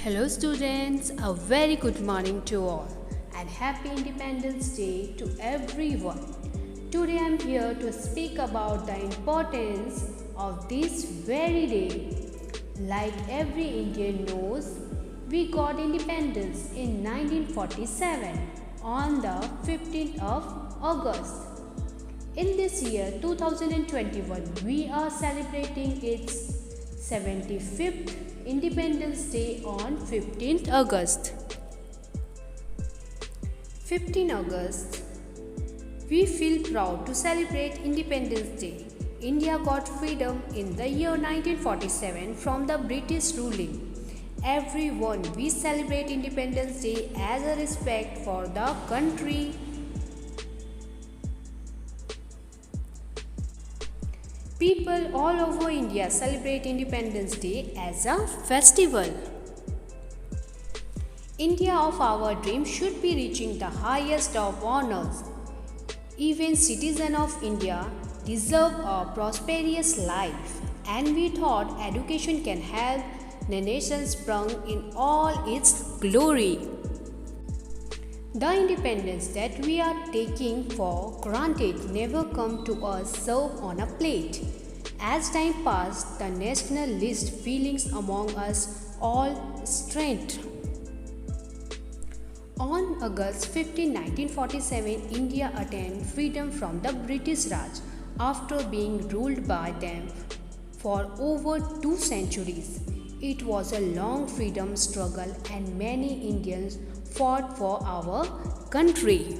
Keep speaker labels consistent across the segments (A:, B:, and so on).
A: Hello students, a very good morning to all and happy Independence Day to everyone. Today I am here to speak about the importance of this very day. Like every Indian knows, we got independence in 1947 on the 15th of August. In this year 2021, we are celebrating its 75th Independence Day on 15th August. 15 August, we feel proud to celebrate Independence Day. India got freedom in the year 1947 from the British ruling. Everyone, we celebrate Independence Day as a respect for the country. People all over India celebrate Independence Day as a festival. India of our dream should be reaching the highest of honors. Even citizens of India deserve a prosperous life, and we thought education can help the nation sprung in all its glory. The independence that we are taking for granted never come to us served on a plate. As time passed, the nationalist feelings among us all strengthened. On August 15, 1947, India attained freedom from the British Raj after being ruled by them for over 2 centuries. It was a long freedom struggle and many Indians fought for our country.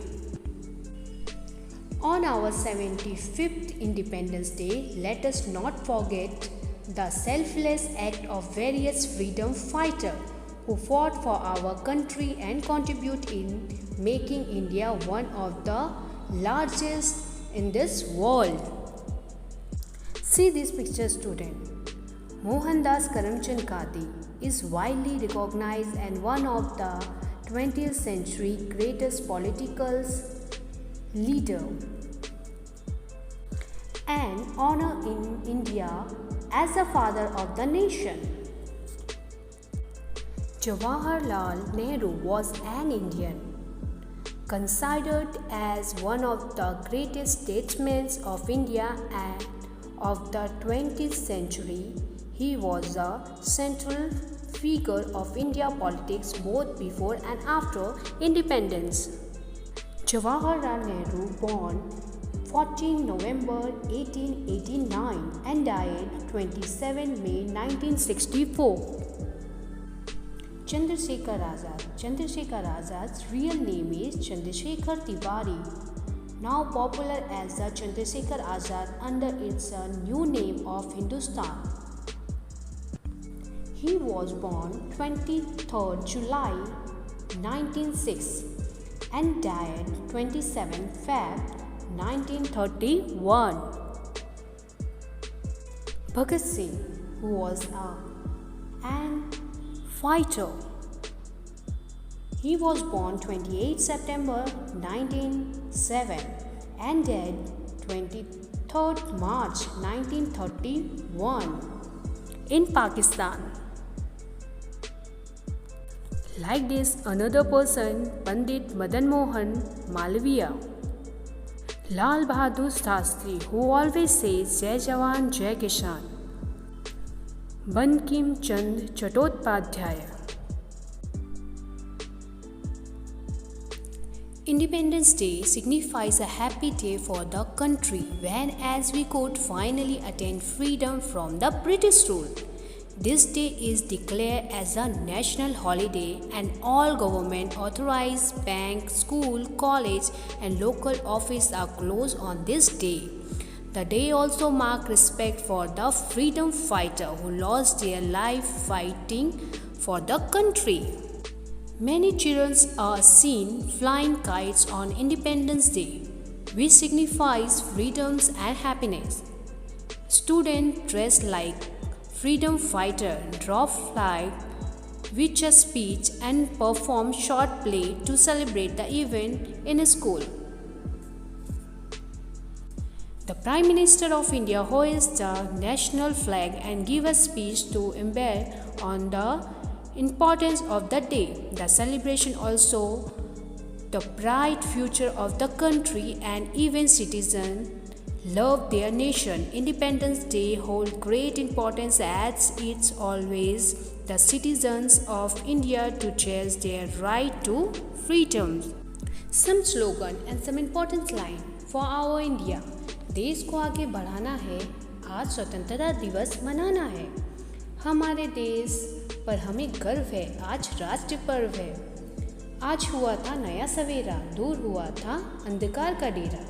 A: On our 75th Independence Day, let us not forget the selfless act of various freedom fighters who fought for our country and contribute in making India one of the largest in this world. See this picture, student. Mohandas Karamchand Gandhi is widely recognized and one of the 20th century greatest political leader and honor in India as the father of the nation. Jawaharlal Nehru was an Indian, considered as one of the greatest statesmen of India and of the 20th century. He was a central figure of India politics both before and after independence. Jawaharlal Nehru born 14 November 1889 and died 27 May 1964. Chandrasekhar Azad. Chandrasekhar Azad's real name is Chandrasekhar Tiwari, now popular as the Chandrasekhar Azad under its new name of Hindustan. He was born 23rd July 1906 and died 27 Feb 1931. Bhagat Singh, who was an fighter. He was born 28 September 1907 and died 23rd March 1931 in Pakistan. Like this, another person, Pandit Madan Mohan Malviya. Lal Bahadur Shastri, who always says Jai Jawan, Jai Kisan. Bankim Chand Chattopadhyaya. Independence Day signifies a happy day for the country when as we could finally attain freedom from the British rule. This day is declared as a national holiday and all government authorized bank, school, college and local offices are closed on this day. The day also marks respect for the freedom fighter who lost their life fighting for the country. Many children are seen flying kites on Independence Day, which signifies freedoms and happiness. Students dressed like freedom fighter draw flag, which a speech and perform short play to celebrate the event in a school. The Prime Minister of India hoists the national flag and gives a speech to embed on the importance of the day. The celebration also the bright future of the country, and even citizens love their nation. Independence Day holds great importance as it's always the citizens of India to cherish their right to freedom. Some slogan and some important line for our India. देश को आगे बढ़ाना है, आज स्वतंत्रता दिवस मनाना है। हमारे देश पर हमें गर्व है, आज राष्ट्रीय पर्व है। आज हुआ था नया सवेरा, दूर हुआ था अंधकार का डेरा।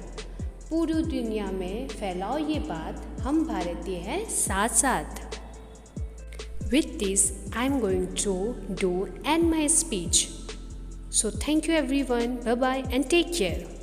A: पूरी दुनिया में फैलाओ ये बात, हम भारतीय हैं साथ साथ। With this, I am going to do end my speech. So thank you everyone. Bye bye and take care.